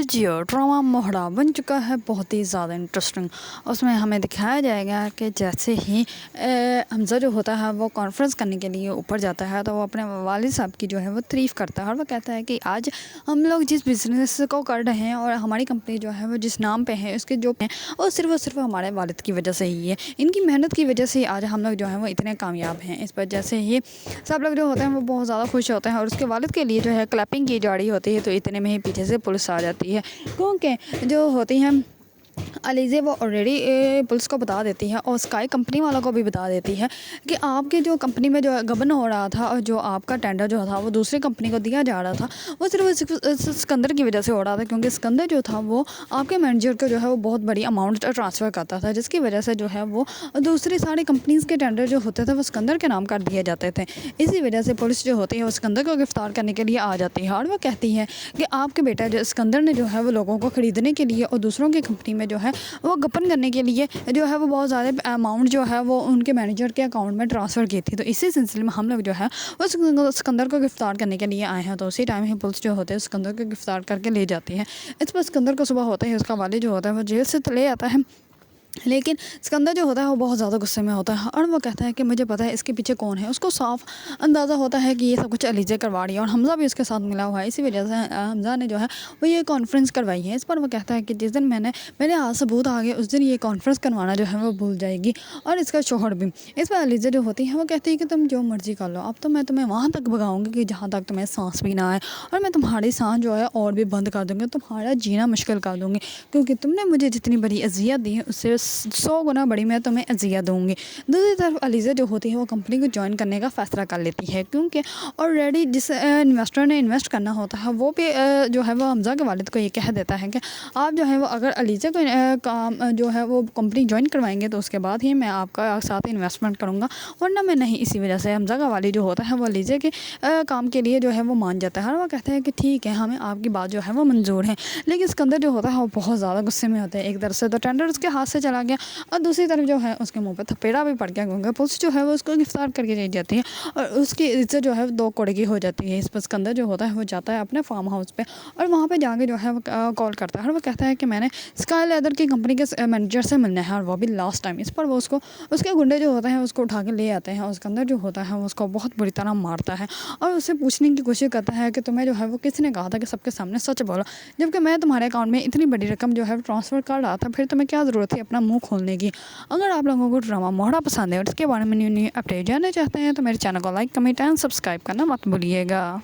जियो drama मोहरा बन चुका है बहुत ही ज़्यादा इंटरेस्टिंग। उसमें हमें दिखाया जाएगा कि जैसे ही हमज़ा जो होता है वो कॉन्फ्रेंस करने के लिए ऊपर जाता है तो वो अपने वालिद साहब की जो है वो तारीफ़ करता है और वो कहता है कि आज हम लोग जिस बिज़नेस को कर रहे हैं और हमारी कंपनी जो है वो जिस नाम पे है उसके जो हैं वो सिर्फ हमारे वालिद की वजह से ही है। इनकी मेहनत की वजह से आज हम लोग जो है वो इतने कामयाब हैं। इस पर जैसे ही सब लोग जो होते हैं वो बहुत ज़्यादा खुश होते हैं और उसके वालिद के लिए जो है क्लैपिंग की जा रही होती है तो इतने में ही पीछे से पुलिस आ जाती है, क्योंकि जो होती हैं अलीज़े वो ऑलरेडी पुलिस को बता देती है और स्काई कंपनी वालों को भी बता देती है कि आपके जो कंपनी में जो गबन हो रहा था और जो आपका टेंडर जो था वो दूसरी कंपनी को दिया जा रहा था वो सिर्फ सिकंदर की वजह से हो रहा था, क्योंकि सिकंदर जो था वो आपके मैनेजर को जो है वो बहुत बड़ी अमाउंट ट्रांसफ़र करता था, जिसकी वजह से जो है वो दूसरी सारी कंपनीज़ के टेंडर जो होते थे वो सिकंदर के नाम कर दिए जाते थे। इसी वजह से पुलिस जो होती है वो सिकंदर को गिरफ्तार करने के लिए आ जाती है और वो कहती है कि आपके बेटा जो सिकंदर ने जो है वो लोगों को ख़रीदने के लिए और दूसरों की कंपनी में जो है वो गपन करने के लिए जो है वो बहुत ज़्यादा अमाउंट जो है वो उनके मैनेजर के अकाउंट में ट्रांसफ़र की थी। तो इसी सिलसिले में हम लोग जो है वो सिकंदर को गिरफ्तार करने के लिए आए हैं। तो उसी टाइम ही पुलिस जो होते हैं सिकंदर को गिरफ्तार करके ले जाती है। इस पर सिकंदर को सुबह होता है उसका वालिद जो होता है वो जेल से तो ले आता है, लेकिन सिकंदर जो होता है वो बहुत ज़्यादा गुस्से में होता है और वो कहता है कि मुझे पता है इसके पीछे कौन है। उसको साफ अंदाज़ा होता है कि ये सब कुछ अलीज़े करवा रही है और हमज़ा भी उसके साथ मिला हुआ है। इसी वजह से हमज़ा ने जो है वो ये कॉन्फ्रेंस करवाई है। इस पर वो कहता है कि जिस दिन मेरे हाथ सबूत आ गए उस दिन ये कॉन्फ्रेंस करवाना जो है वो भूल जाएगी और इसका शोहर भी। इस पर अलीज़ा जो होती है वो कहती है कि तुम जो मर्ज़ी कर लो, अब तो मैं तुम्हें वहाँ तक भगाऊँगी कि जहाँ तक तुम्हें सांस भी ना आए और मैं तुम्हारी सांस जो है और भी बंद कर दूँगी, तुम्हारा जीना मुश्किल कर दूँगी, क्योंकि तुमने मुझे जितनी बड़ी अजियत दी है उससे 100 गुना बड़ी मैं तुम्हें अजियत दूँगी। दूसरी तरफ अलीज़ा जो होती है वो कंपनी को ज्वाइन करने का फ़ैसला कर लेती है, क्योंकि ऑलरेडी जिस इन्वेस्टर ने इन्वेस्ट करना होता है वो भी जो है वो हमज़ा के वालिद को ये कह देता है कि आप जो है वो अगर अलीज़ा को काम जो है वो कंपनी ज्वाइन करवाएंगे तो उसके बाद ही मैं आपका साथ इन्वेस्टमेंट करूँगा, वरना मैं नहीं। इसी वजह से हमज़ा का वालिद जो होता है वो अलीज़ा के काम के लिए जो है वो मान जाता है और वो कहता है कि ठीक है हमें आपकी बात जो है वो मंजूर है। लेकिन सिकंदर जो होता है वो बहुत ज़्यादा गुस्से में होता है। एक तरफ से तो टेंडर उसके हाथ से चला गया और दूसरी तरफ जो है उसके मुंह पे थपेड़ा भी पड़ गया, क्योंकि पुलिस जो है वो उसको गिरफ्तार करके ले जाती है और उसकी इज्जत जो है 2 कौड़े की हो जाती है। इस पर सिकंदर जो होता है वो जाता है अपने फार्म हाउस पे और वहाँ पे जाके जो है वो कॉल करता है और वो कहता है कि मैंने स्काई लेदर की कंपनी के मैनेजर से मिलना है और वो भी लास्ट टाइम। इस पर वो उसको उसके गुंडे जो होते हैं उसको उठा के ले आते हैं और सिकंदर जो होता है वो उसको बहुत बुरी तरह मारता है और उससे पूछने की कोशिश करता है कि तुम्हें जो है वो किसने कहा था कि सबके सामने सच बोलो, जबकि मैं तुम्हारे अकाउंट में इतनी बड़ी रकम जो है ट्रांसफ़र कर रहा था, फिर तुम्हें क्या ज़रूरत थी अपना मुँह खोलने की। अगर आप लोगों को ड्रामा मोहरा पसंद है और इसके बारे में न्यू अपडेट जानना चाहते हैं तो मेरे चैनल को लाइक, कमेंट एंड सब्सक्राइब करना मत भूलिएगा।